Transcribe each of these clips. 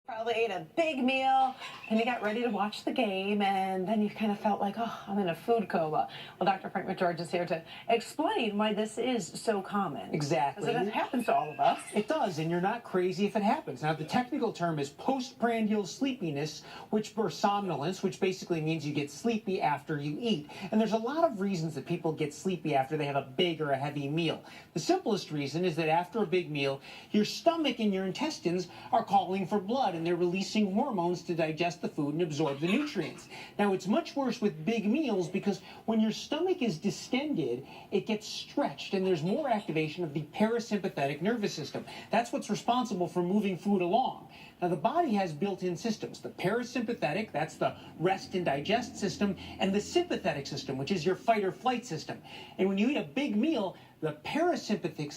Probably ate a big meal and you got ready to watch the game, and then you kind of felt like, oh, I'm in a food coma. Well, Dr. Frank McGeorge is here to explain why this is so common. Exactly. Because it happens to all of us. It does, and you're not crazy if it happens. Now, the technical term is postprandial sleepiness, or somnolence, which basically means you get sleepy after you eat. And there's a lot of reasons that people get sleepy after they have a big or a heavy meal. The simplest reason is that after a big meal, your stomach and your intestines are calling for blood, and they're releasing hormones to digest the food and absorb the nutrients. Now, it's much worse with big meals because when your stomach is distended, it gets stretched, and there's more activation of the parasympathetic nervous system. That's what's responsible for moving food along. Now, the body has built-in systems. The parasympathetic, that's the rest and digest system, and the sympathetic system, which is your fight or flight system. And when you eat a big meal, the parasympathetic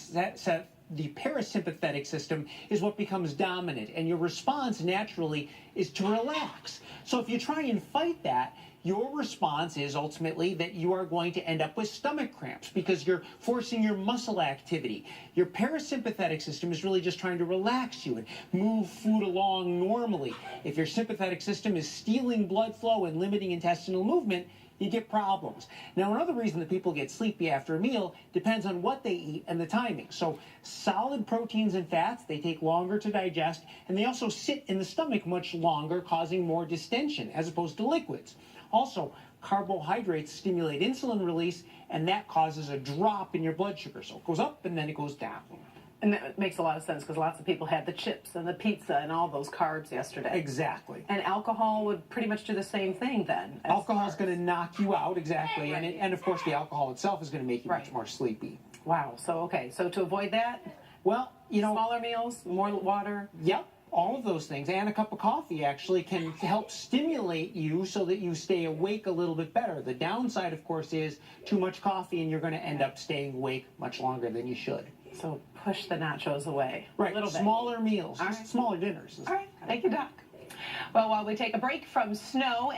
system is what becomes dominant, and your response naturally is to relax. So if you try and fight that, your response is ultimately that you are going to end up with stomach cramps because you're forcing your muscle activity. Your parasympathetic system is really just trying to relax you and move food along normally. If your sympathetic system is stealing blood flow and limiting intestinal movement, you get problems. Now, another reason that people get sleepy after a meal depends on what they eat and the timing. So solid proteins and fats, they take longer to digest, and they also sit in the stomach much longer, causing more distension as opposed to liquids. Also, carbohydrates stimulate insulin release, and that causes a drop in your blood sugar. So it goes up and then it goes down. And that makes a lot of sense because lots of people had the chips and the pizza and all those carbs yesterday. Exactly. And alcohol would pretty much do the same thing then. Alcohol is going to knock you out, exactly. Right. And of course, the alcohol itself is going to make you much more sleepy. Wow. So, okay. So to avoid that, well, smaller meals, more water. Yep. All of those things, and a cup of coffee actually can help stimulate you so that you stay awake a little bit better. The downside, of course, is too much coffee and you're going to end up staying awake much longer than you should. So push the nachos away. Right, a little bit. Smaller meals, just smaller dinners. All right, thank you, Doc. Well, while we take a break from snow